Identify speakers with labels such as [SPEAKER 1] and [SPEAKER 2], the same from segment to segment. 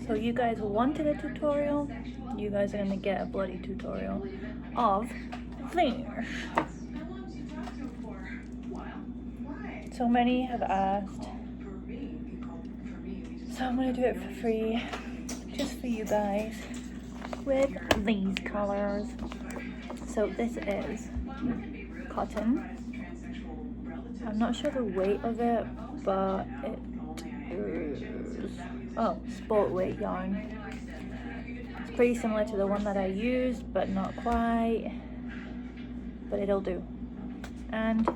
[SPEAKER 1] So you guys wanted a tutorial, you guys are gonna get a bloody tutorial of this. So many have asked, so I'm gonna do it for free, just for you guys, with these colors. So this is cotton. I'm not sure the weight of it, but it is, oh, sportweight yarn. It's pretty similar to the one that I used, but not quite, but it'll do. And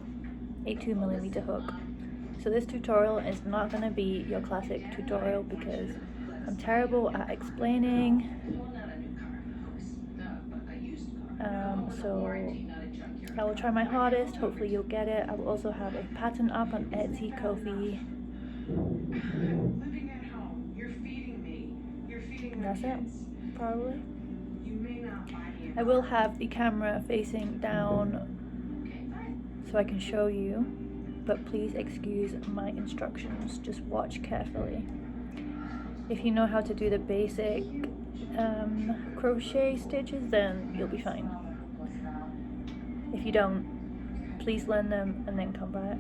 [SPEAKER 1] a 2mm hook. So this tutorial is not going to be your classic tutorial because I'm terrible at explaining. So I will try my hardest, hopefully you'll get it. I will also have a pattern up on Etsy, Ko-fi. And that's it, probably. I will have the camera facing down so I can show you, but please excuse my instructions, just watch carefully. If you know how to do the basic crochet stitches, then you'll be fine. If you don't, please learn them and then come back,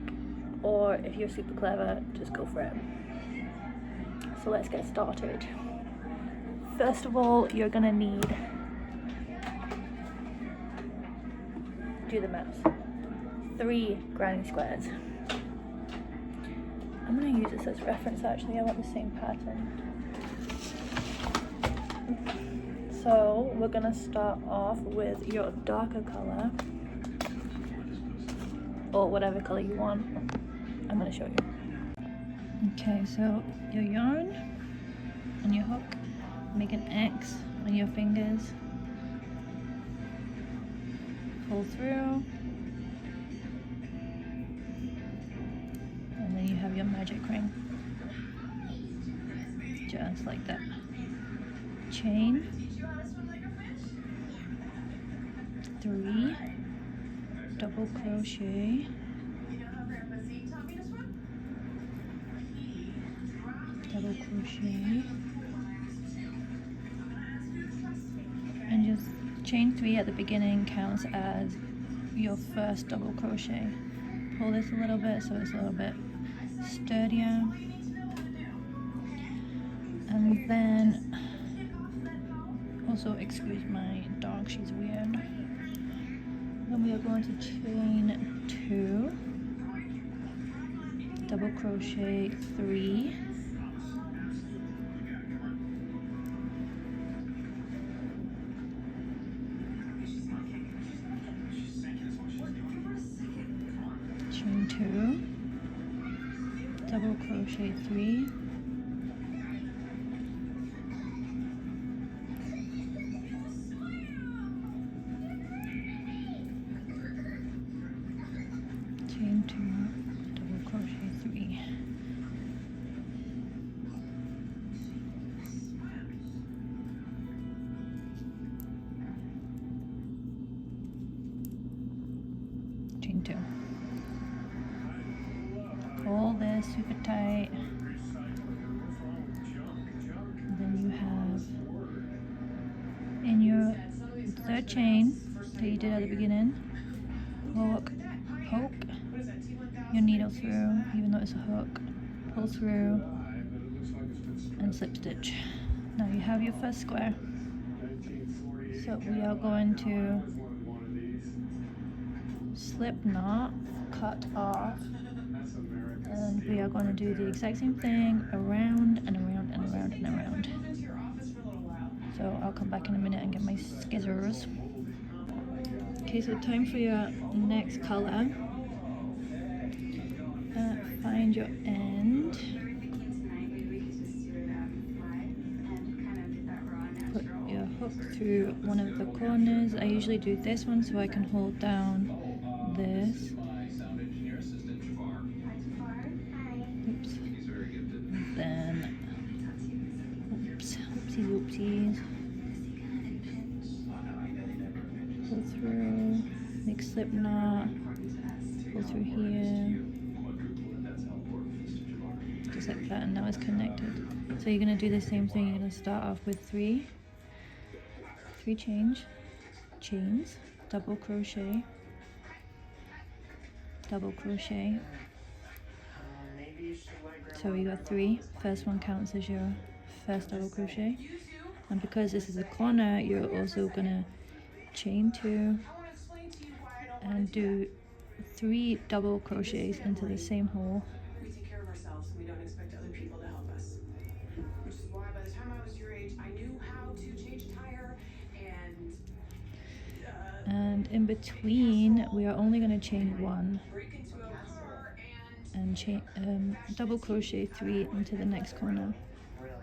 [SPEAKER 1] or if you're super clever, just go for it. So let's get started. First of all, you're gonna need, do the maths, 3 granny squares. I'm gonna use this as reference actually, I want the same pattern. So we're gonna start off with your darker color, or whatever color you want. I'm gonna show you. Okay, so your yarn and your hook, make an X on your fingers, pull through, and then you have your magic ring, just like that. Chain 3, double crochet, double crochet, and just chain 3 at the beginning counts as your first double crochet. Pull this a little bit so it's a little bit sturdier, and then also excuse my dog, she's weird. Then we are going to chain 2, double crochet 3, chain 2, double crochet 3, chain 2, double crochet 3. Chain 2. Pull this super tight. And then you have in your third chain that you did at the beginning, poke your needle through, even though it's a hook, pull through and slip stitch. Now you have your first square, so we are going to slip knot, cut off, and we are going to do the exact same thing around and around and around and around. So I'll come back in a minute and get my scissors. Okay, so time for your next color. Find your end, put your hook through one of the corners. I usually do this one so I can hold down this. Oops. And then, oopsies. Pull through, make slip knot, pull through here. Just like pattern now is connected. So you're going to do the same thing. You're going to start off with three chains, double crochet, double crochet. So you got three. First one counts as your first double crochet, and because this is a corner, you're also gonna chain 2 and do 3 double crochets into the same hole.
[SPEAKER 2] We take care of ourselves and we don't expect other people to help us. Which is why by the time I was your age, I knew how to change a tire
[SPEAKER 1] and in between we are only going to chain 1
[SPEAKER 2] break into a car
[SPEAKER 1] and chain double crochet 3 into the next corner.
[SPEAKER 3] Really?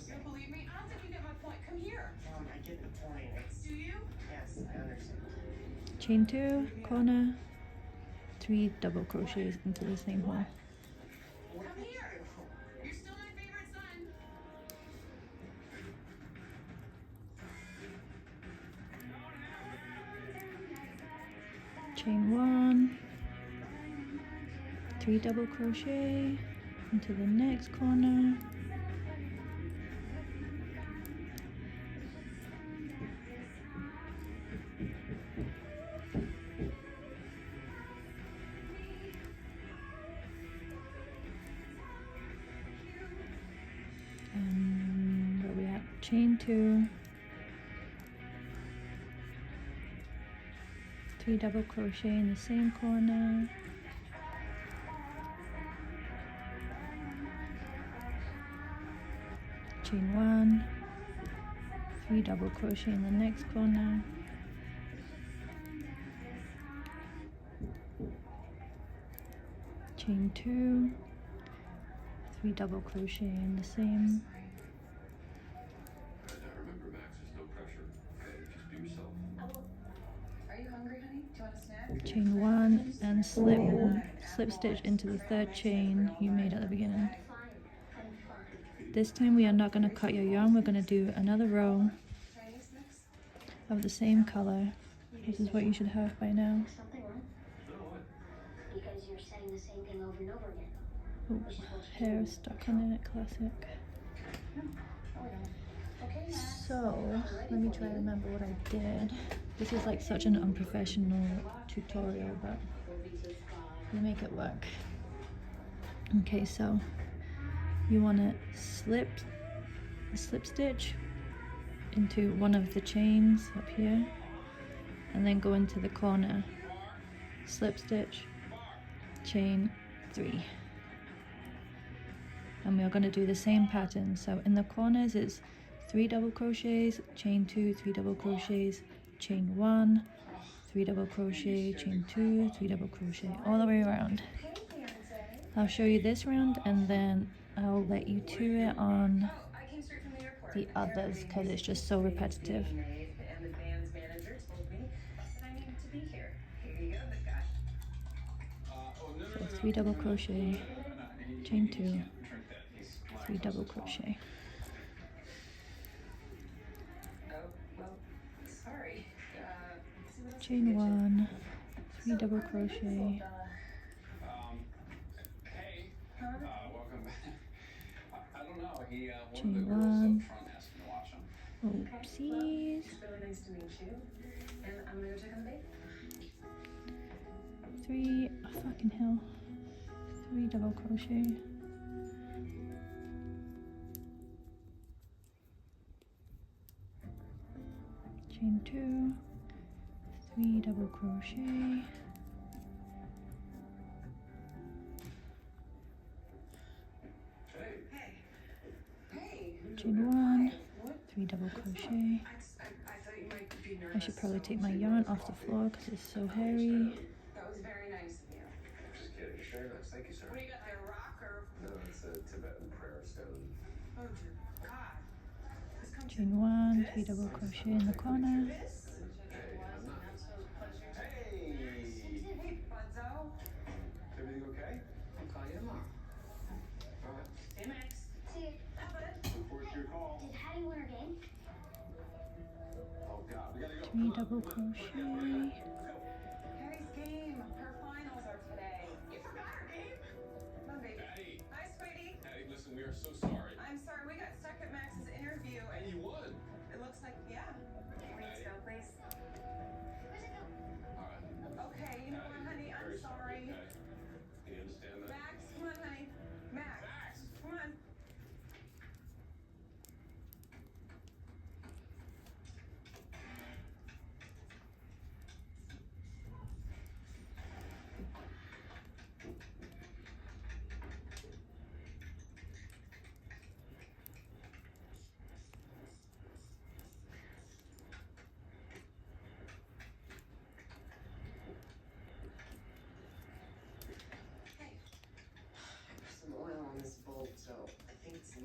[SPEAKER 2] You don't believe me? I don't think you get my point. Come here.
[SPEAKER 3] Mom, I get the point.
[SPEAKER 2] Do you?
[SPEAKER 3] Yes, I understand.
[SPEAKER 1] Chain 2, corner, 3 double crochets into the same hole.
[SPEAKER 2] Come here. You're still my favorite son.
[SPEAKER 1] Chain 1, 3 double crochet into the next corner, and where we at? Chain 2, 3 double crochet in the same corner, chain 1, 3 double crochet in the next corner, chain 2, 3 double crochet in the same,
[SPEAKER 4] Remember, Max, there's no pressure. Okay, just be yourself.
[SPEAKER 2] Are you hungry, honey? Do you want a snack?
[SPEAKER 1] chain 1 and slip stitch into the 3rd chain you made at the beginning. This time we are not going to cut your yarn, we're going to do another row
[SPEAKER 2] Chinese mix?
[SPEAKER 1] of the same color. This is what you should have by now.
[SPEAKER 5] Something wrong?
[SPEAKER 4] No, what?
[SPEAKER 5] Because you're saying the same thing over and over again.
[SPEAKER 1] Oh, hair stuck on it, classic.
[SPEAKER 5] Okay,
[SPEAKER 1] So, let me try to remember what I did. This is like such an unprofessional tutorial, but we make it work. Okay, so you want to slip stitch into one of the chains up here, and then go into the corner, slip stitch, chain 3. And we are going to do the same pattern. So in the corners it's 3 double crochets, chain 2, 3 double crochets, chain 1, 3 double crochet, chain 2, 3 double crochet, all the way around. I'll show you this round and then I'll let you do it on
[SPEAKER 2] I came straight from the airport.
[SPEAKER 1] the others because it's just so repetitive.
[SPEAKER 2] And the band's manager told me that I needed to be here. Here you go, big guy.
[SPEAKER 1] So 3 double crochet, chain 2, 3 double crochet.
[SPEAKER 2] Oh, well, sorry.
[SPEAKER 1] Chain 1, 3 double crochet,
[SPEAKER 4] Hey, welcome back. I don't know, one of the
[SPEAKER 1] chain
[SPEAKER 4] girls
[SPEAKER 1] 1,
[SPEAKER 4] up front asked me to watch him.
[SPEAKER 1] oopsies,
[SPEAKER 2] It's really nice to meet you. And I'm gonna go check on the baby.
[SPEAKER 1] 3, oh, fucking hell, 3 double crochet, chain 2, 3 double crochet,
[SPEAKER 2] Hey.
[SPEAKER 1] chain 1,
[SPEAKER 2] What?
[SPEAKER 1] 3 double crochet.
[SPEAKER 2] I thought you might be nervous.
[SPEAKER 1] I should probably take my yarn off the floor because it's so hairy.
[SPEAKER 2] That was very nice of you.
[SPEAKER 4] Just kidding. Very nice. Thank you, sir.
[SPEAKER 2] What do you got there, a rock or?
[SPEAKER 4] No, it's a Tibetan prayer stone.
[SPEAKER 2] Oh dear God. This comes
[SPEAKER 1] Chain 1, 3 double crochet in the corner,
[SPEAKER 2] this.
[SPEAKER 4] Hey, I'm not.
[SPEAKER 2] Absolute pleasure.
[SPEAKER 4] Hey!
[SPEAKER 2] Hey, Buzzo.
[SPEAKER 4] Everything okay?
[SPEAKER 2] I'll call you tomorrow.
[SPEAKER 4] All right.
[SPEAKER 2] Hey, Max.
[SPEAKER 5] See,
[SPEAKER 2] How bud?
[SPEAKER 4] Look forward to your call.
[SPEAKER 5] did Hattie win her game?
[SPEAKER 4] Oh, God. We gotta go.
[SPEAKER 1] 3 double crochet,
[SPEAKER 2] Harry's game. Her finals are today. You forgot her game? Come on, baby.
[SPEAKER 4] Daddy.
[SPEAKER 2] Nice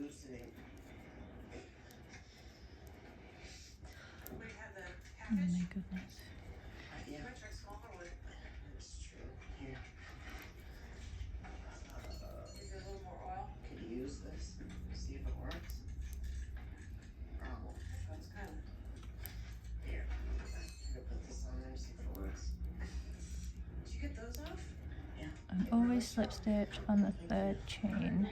[SPEAKER 3] loosening.
[SPEAKER 2] We have the
[SPEAKER 1] Oh
[SPEAKER 2] catfish.
[SPEAKER 1] my goodness.
[SPEAKER 3] Yeah,
[SPEAKER 2] Might try smaller one.
[SPEAKER 3] that's true. Here.
[SPEAKER 2] Maybe a little more oil.
[SPEAKER 3] Could use this. See if it works. Oh,
[SPEAKER 2] That's kind of.
[SPEAKER 3] here. I'm gonna put this on there, see if it works.
[SPEAKER 2] Did you get those off?
[SPEAKER 3] Yeah.
[SPEAKER 1] And always slip stitch on the third chain.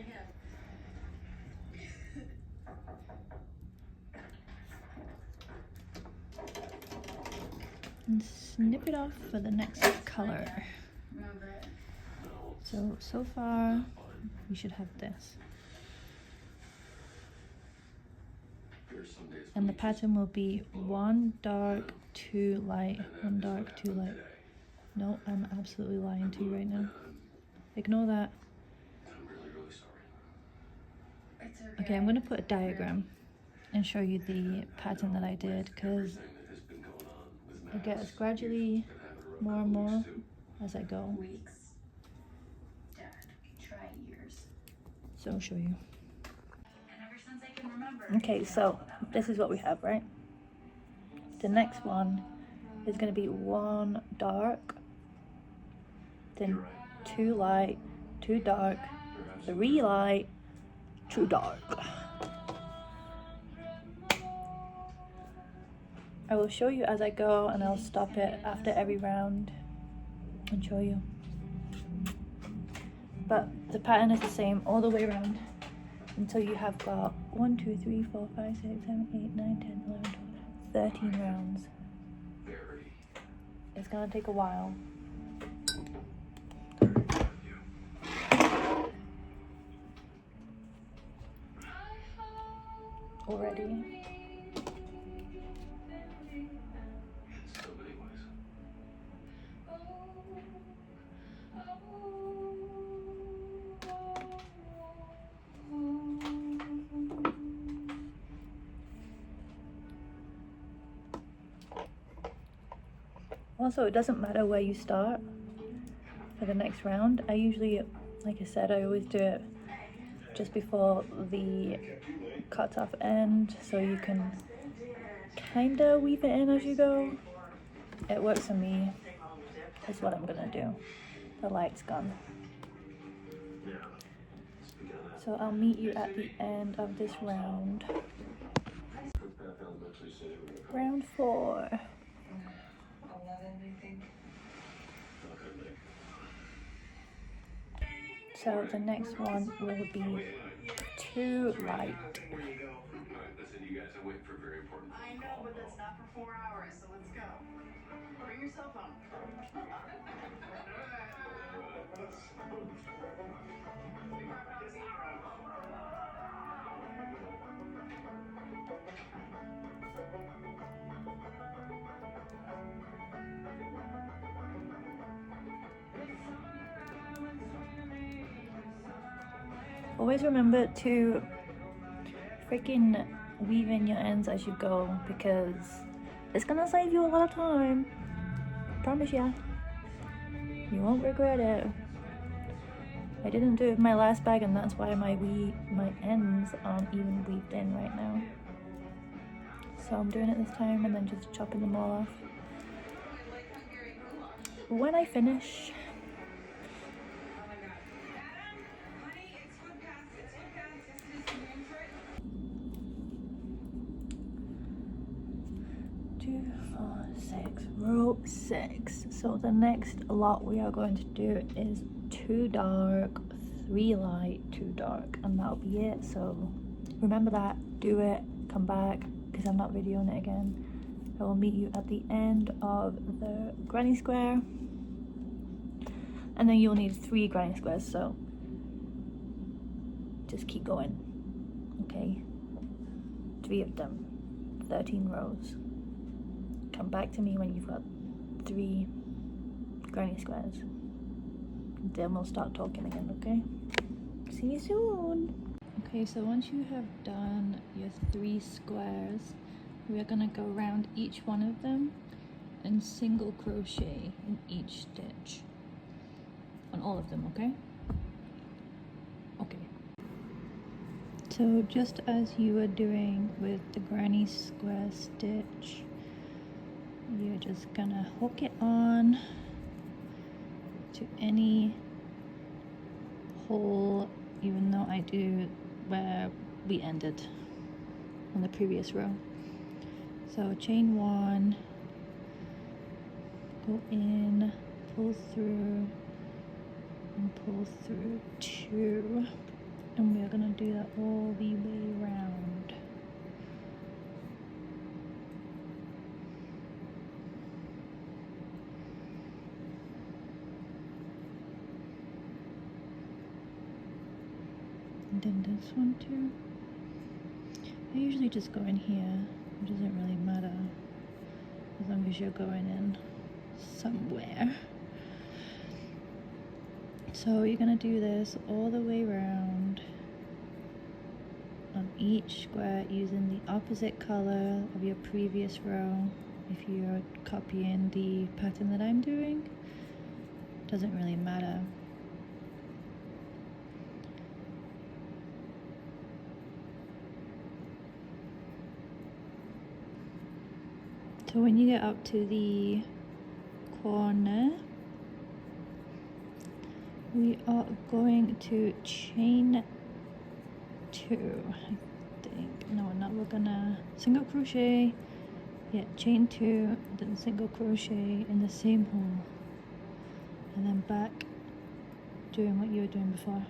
[SPEAKER 1] And snip it off for the next color. So far we should have this. And the pattern will be 1 dark, 2 light, 1 dark, 2 light. No, I'm absolutely lying to you right now. Ignore that. Okay, I'm going to put a diagram and show you the pattern that I did, because it gets gradually more and more as I go.
[SPEAKER 6] Weeks. Dad, try years.
[SPEAKER 1] So I'll show you.
[SPEAKER 6] And ever since I can remember.
[SPEAKER 1] Okay, so this is what we have, right? The next one is going to be 1 dark, then 2 light, 2 dark, 3 light, 2 dark. I will show you as I go, and I'll stop it after every round and show you. But the pattern is the same all the way around until you have got 1, 2, 3, 4, 5, 6, 7, 8, 9, 10, 11, 12, 13 rounds. It's gonna take a while. Already. Also, it doesn't matter where you start for the next round. I usually, like I said, I always do it just before the cut off end, so you can kind of weave it in as you go. It works for me. That's what I'm gonna do. The light's gone. So I'll meet you at the end of this round. Round 4.
[SPEAKER 2] 11, I think.
[SPEAKER 1] So the next one will be 2 light.
[SPEAKER 4] Listen, you guys are waiting for a very important phone
[SPEAKER 6] I know,
[SPEAKER 4] call.
[SPEAKER 6] but that's not for 4 hours, so let's go. Bring your cell phone.
[SPEAKER 1] Always remember to freaking weave in your ends as you go, because it's gonna save you a lot of time. Promise ya. You won't regret it. I didn't do it with my last bag, and that's why my ends aren't even weaved in right now. So I'm doing it this time and then just chopping them all off. When I finish, row 6. So the next lot we are going to do is 2 dark, 3 light, 2 dark, and that'll be it. So remember that, do it, come back, because I'm not videoing it again. I will meet you at the end of the granny square, and then you'll need 3 granny squares, so just keep going. Okay, 3 of them, 13 rows. Come back to me when you've got 3 granny squares. Then we'll start talking again, okay? See you soon! Okay, so once you have done your 3 squares, we are gonna go around each one of them and single crochet in each stitch. On all of them, okay? Okay. So just as you were doing with the granny square stitch, you're just gonna hook it on to any hole, even though I do where we ended on the previous row. So chain 1, go in, pull through, and pull through 2, and we're gonna do that all the way around. And then this one too. I usually just go in here, it doesn't really matter as long as you're going in somewhere. So you're gonna do this all the way around on each square using the opposite color of your previous row. If you're copying the pattern that I'm doing, doesn't really matter. So when you get up to the corner, we are going to chain 2, I think. No, not. We're gonna single crochet, yeah, chain 2, then single crochet in the same hole, and then back doing what you were doing before.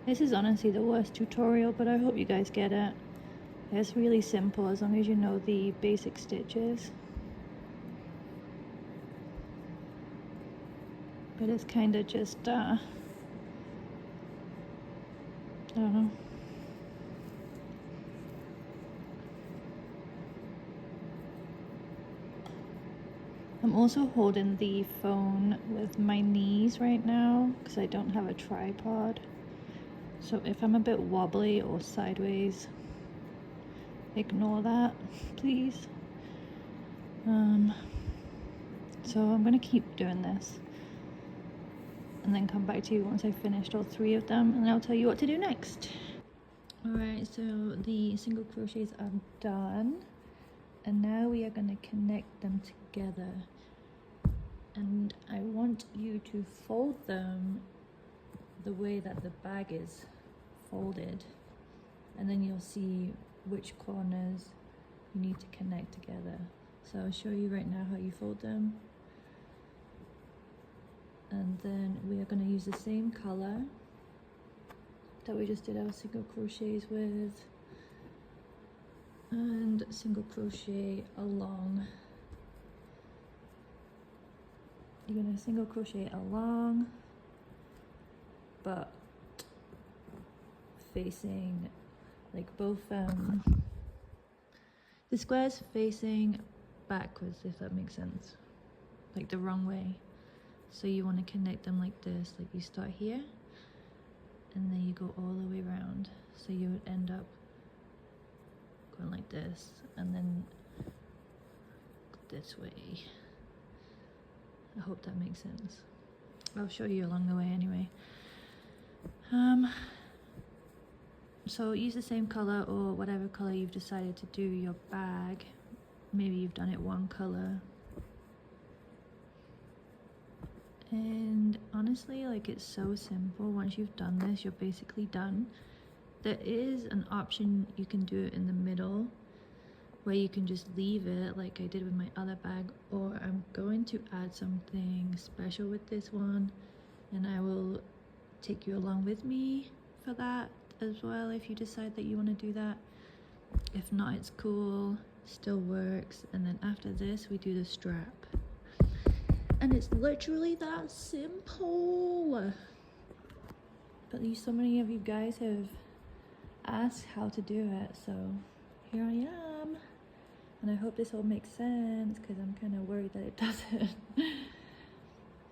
[SPEAKER 1] This is honestly the worst tutorial, but I hope you guys get it. It's really simple as long as you know the basic stitches. But it's kind of just, I don't know. I'm also holding the phone with my knees right now because I don't have a tripod. So if I'm a bit wobbly or sideways, ignore that, please. So I'm gonna keep doing this and then come back to you once I've finished all 3 of them, and I'll tell you what to do next. Alright, so the single crochets are done, and now we are going to connect them together, and I want you to fold them the way that the bag is folded, and then you'll see which corners you need to connect together. So I'll show you right now how you fold them. And then we are going to use the same color that we just did our single crochets with, and single crochet along. You're going to single crochet along, but facing like both the squares facing backwards, if that makes sense, like the wrong way. So you want to connect them like this, like you start here and then you go all the way around. So you would end up going like this and then this way. I hope that makes sense. I'll show you along the way anyway. So use the same color or whatever color you've decided to do your bag. Maybe you've done it one color. And honestly, like, it's so simple. Once you've done this, you're basically done. There is an option you can do it in the middle where you can just leave it like I did with my other bag, or I'm going to add something special with this one and I will take you along with me for that as well if you decide that you want to do that. If not, it's cool, still works. And then after this we do the strap. And it's literally that simple. But so many of you guys have asked how to do it, so here I am. And I hope this all makes sense because I'm kind of worried that it doesn't.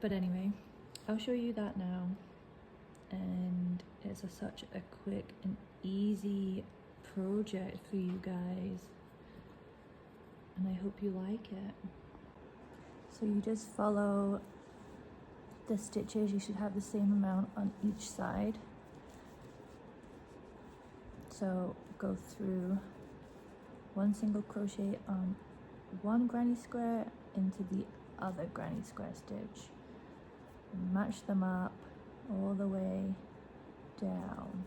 [SPEAKER 1] But anyway, I'll show you that now. And it's such a quick and easy project for you guys. And I hope you like it. So you just follow the stitches. You should have the same amount on each side. So go through one single crochet on one granny square into the other granny square stitch, match them up all the way down.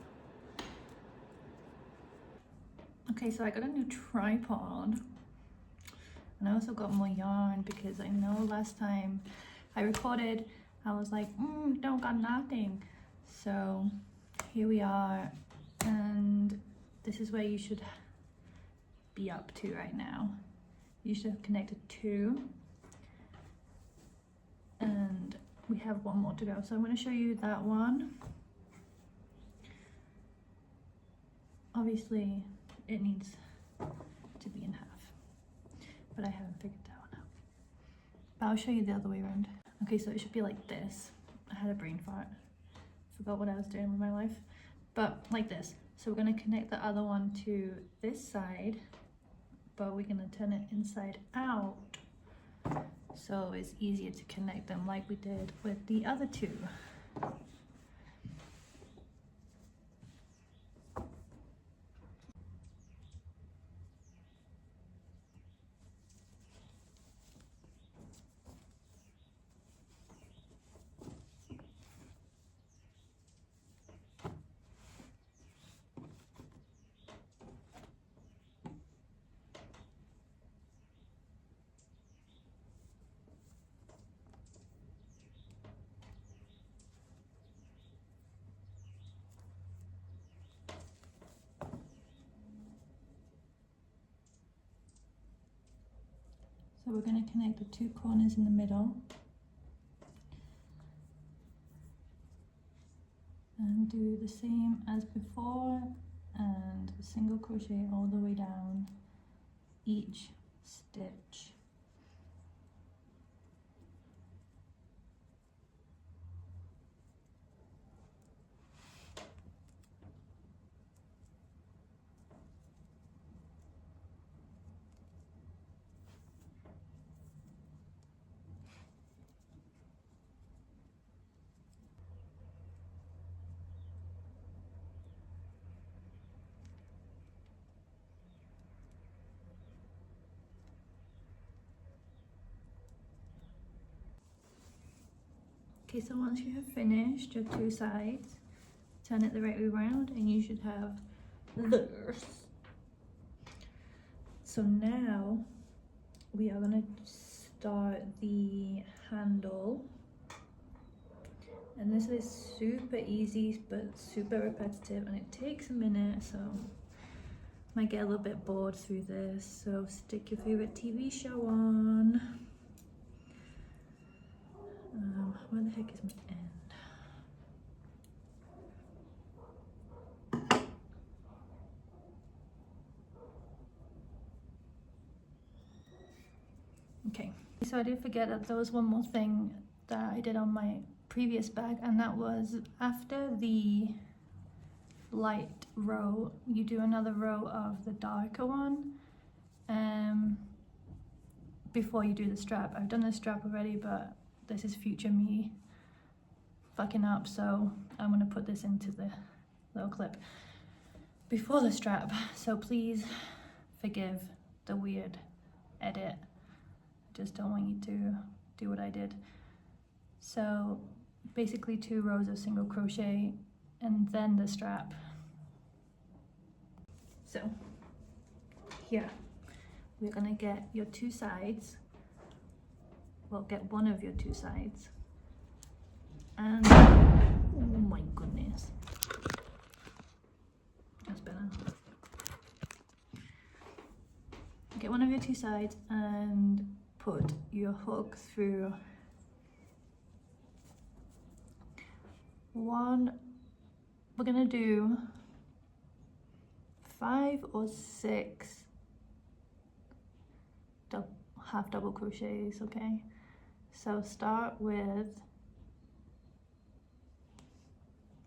[SPEAKER 1] Okay, so I got a new tripod, and I also got more yarn because I know last time I recorded I was like, don't got nothing. So here we are, and this is where you should be up to right now. You should have connected 2, and we have 1 more to go. So I'm going to show you that one. Obviously it needs to be in half, but I haven't figured that one out. But I'll show you the other way around. Okay, so it should be like this. I had a brain fart. Forgot what I was doing with my life. But like this. So we're going to connect the other one to this side, but we're going to turn it inside out, so it's easier to connect them like we did with the other 2. So we're going to connect the 2 corners in the middle and do the same as before, and single crochet all the way down each stitch. Okay, so once you have finished your 2 sides, turn it the right way around and you should have this. So now we are going to start the handle, and this is super easy but super repetitive, and it takes a minute, so might get a little bit bored through this. So stick your favorite TV show on. Where the heck is my end? Okay, so I did forget that there was one more thing that I did on my previous bag, and that was after the light row, you do another row of the darker one before you do the strap. I've done the strap already, but this is future me fucking up, so I'm gonna put this into the little clip before the strap. So please forgive the weird edit. I just don't want you to do what I did. So basically 2 rows of single crochet and then the strap. So here we're gonna get your 2 sides. Well, get one of your 2 sides, and oh my goodness, that's better. Get one of your 2 sides and put your hook through one. We're gonna do 5 or 6 half double crochets, okay? So start with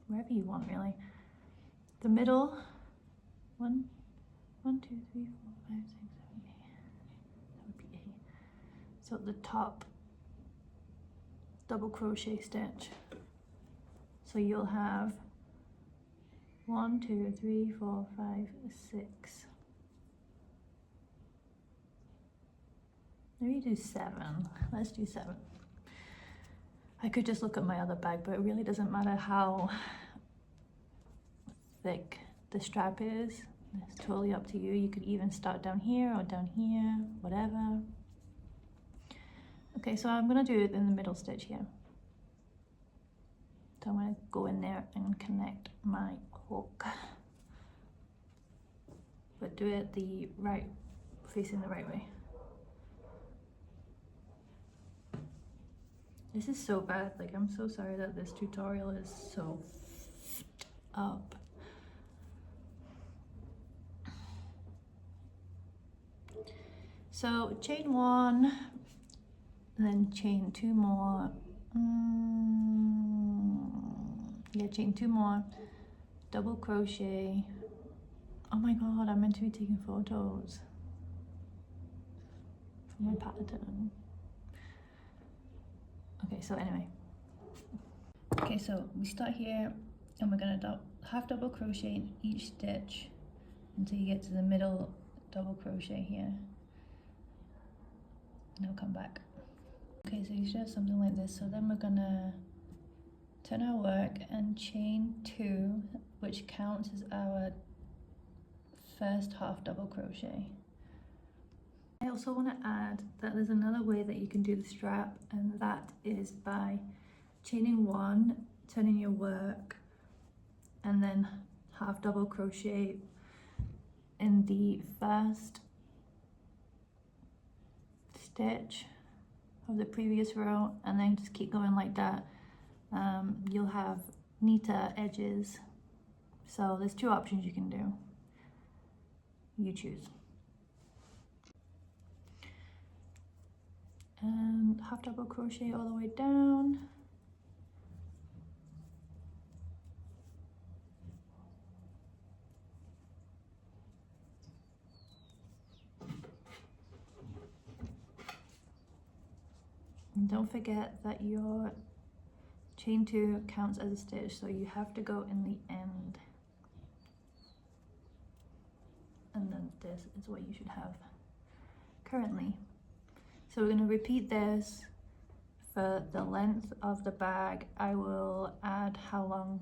[SPEAKER 1] wherever you want, really. The middle, 1, 2, 3, 4, 5, 6, 7, 8. That would be 8. So at the top, double crochet stitch. So you'll have 1, 2, 3, 4, 5, 6. Maybe do 7. Let's do 7. I could just look at my other bag, but it really doesn't matter how thick the strap is. It's totally up to you. You could even start down here or down here, whatever. Okay, so I'm gonna do it in the middle stitch here. So I'm gonna go in there and connect my hook. But do it the right, facing the right way. This is so bad, like I'm so sorry that this tutorial is so up. So chain 1, and then chain 2 more. Yeah, chain 2 more, double crochet. Oh my god, I'm meant to be taking photos for my pattern. Okay, so anyway. Okay, so we start here and we're gonna half double crochet in each stitch until you get to the middle double crochet here. And I'll come back. Okay, so you should have something like this. So then we're gonna turn our work and chain 2, which counts as our first half double crochet. I also want to add that there's another way that you can do the strap, and that is by chaining 1, turning your work, and then half double crochet in the first stitch of the previous row, and then just keep going like that. You'll have neater edges. So there's 2 options you can do. You choose. And half double crochet all the way down. And don't forget that your chain 2 counts as a stitch, so you have to go in the end. And then this is what you should have currently. So we're going to repeat this for the length of the bag. I will add how long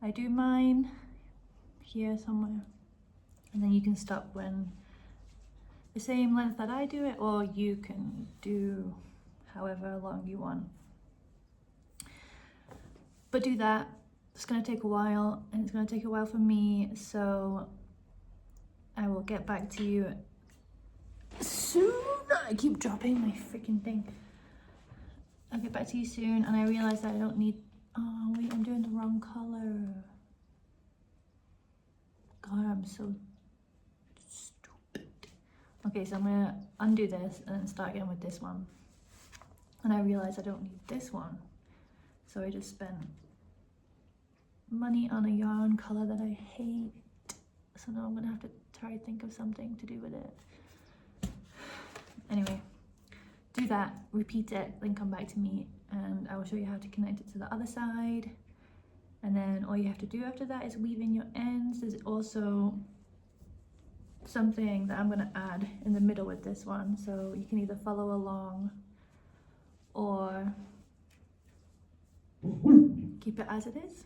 [SPEAKER 1] I do mine here somewhere, and then you can stop when the same length that I do it, or you can do however long you want. But do that. It's going to take a while, and it's going to take a while for me, so I will get back to you soon. I keep dropping my freaking thing. I'll get back to you soon, and I realize that I don't need, oh wait, I'm doing the wrong color. God, I'm so stupid. Okay, so I'm gonna undo this and then start again with this one. And I realize I don't need this one. So I just spent money on a yarn color that I hate. So now I'm gonna have to try to think of something to do with it. Anyway, do that, repeat it, then come back to me and I will show you how to connect it to the other side. And then all you have to do after that is weave in your ends. There's also something that I'm gonna add in the middle with this one, so you can either follow along or keep it as it is.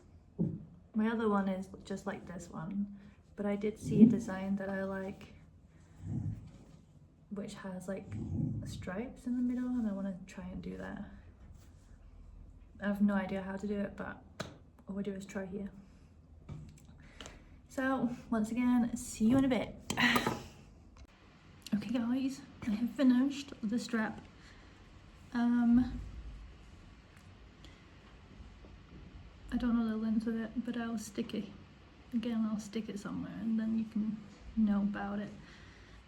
[SPEAKER 1] My other one is just like this one, but I did see a design that I like, which has like stripes in the middle, and I want to try and do that. I have no idea how to do it, but all we do is try here. So once again, see you in a bit. Okay guys, I have finished the strap. I don't know the length of it, but I'll stick it. Again, I'll stick it somewhere and then you can know about it.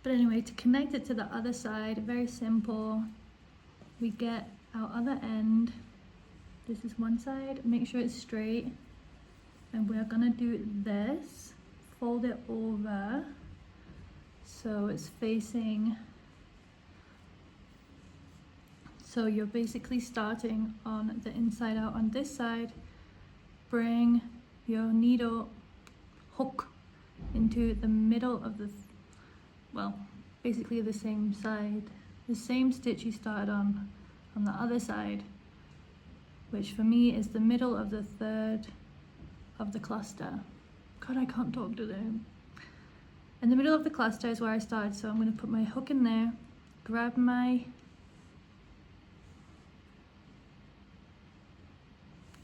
[SPEAKER 1] But anyway, to connect it to the other side, very simple. We get our other end. This is one side, make sure it's straight. And we're gonna do this, fold it over so it's facing. So you're basically starting on the inside out on this side, bring your needle hook into the middle of the, well, basically the same side, the same stitch you started on the other side, which for me is the middle of the third of the cluster. God, I can't talk today. In the middle of the cluster is where I started, so I'm going to put my hook in there, grab my,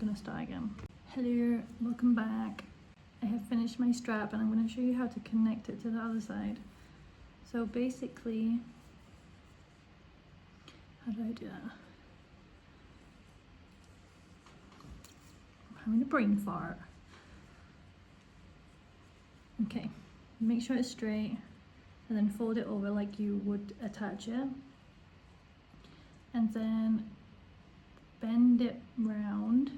[SPEAKER 1] gonna start again. Hello, welcome back. I have finished my strap and I'm going to show you how to connect it to the other side. So basically, how do I do that? I'm having a brain fart. Okay, make sure it's straight and then fold it over like you would attach it. And then bend it round.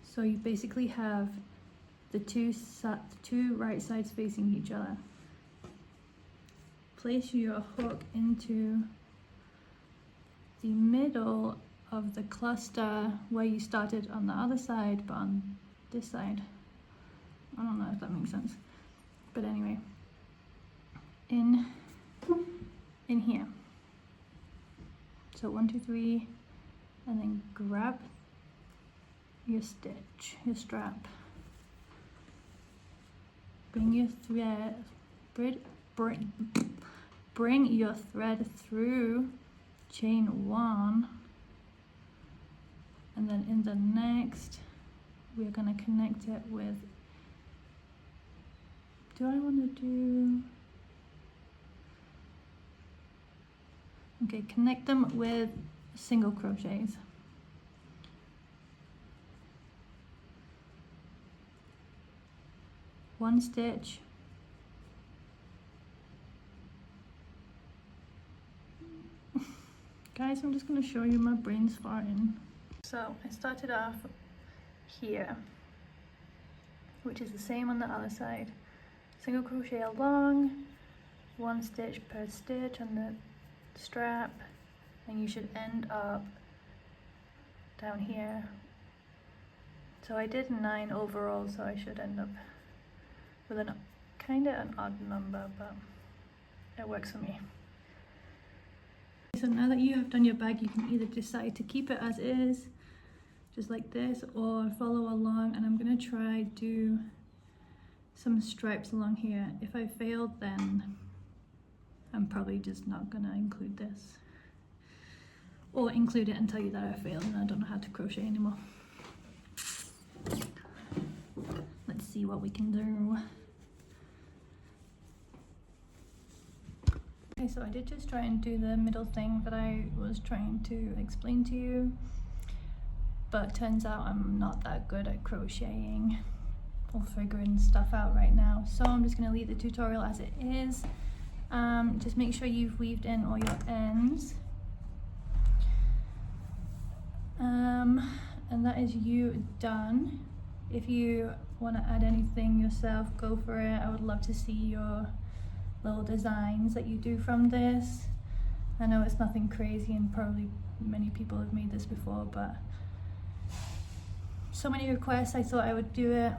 [SPEAKER 1] So you basically have the two right sides facing each other. Place your hook into the middle of the cluster where you started on the other side, but on this side. I don't know if that makes sense. But anyway, in here. So 1, 2, 3, and then grab your stitch, your strap. Bring your thread, bring your thread through chain 1, and then in the next we're going to connect it with, do I want to do, okay, connect them with single crochets. One stitch, guys, I'm just going to show you my brain's farting. So I started off here, which is the same on the other side. Single crochet along, 1 stitch per stitch on the strap, and you should end up down here. So I did 9 overall, so I should end up with an kind of an odd number, but it works for me. So now that you have done your bag, you can either decide to keep it as is, just like this, or follow along, and I'm gonna try do some stripes along here. If I failed, then I'm probably just not gonna include this, or include it and tell you that I failed and I don't know how to crochet anymore. Let's see what we can do. Okay, so I did just try and do the middle thing that I was trying to explain to you, but turns out I'm not that good at crocheting or figuring stuff out right now, so I'm just going to leave the tutorial as it is. Just make sure you've weaved in all your ends, and that is you done. If you want to add anything yourself, go for it. I would love to see your little designs that you do from this. I know it's nothing crazy and probably many people have made this before, but so many requests, I thought I would do it.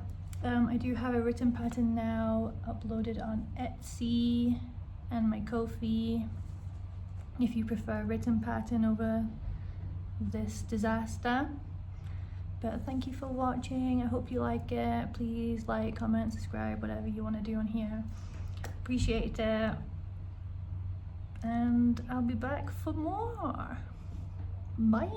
[SPEAKER 1] I do have a written pattern now uploaded on Etsy and my Ko-fi if you prefer a written pattern over this disaster. But thank you for watching. I hope you like it. Please like, comment, subscribe, whatever you want to do on here. Appreciate it. And I'll be back for more. Bye.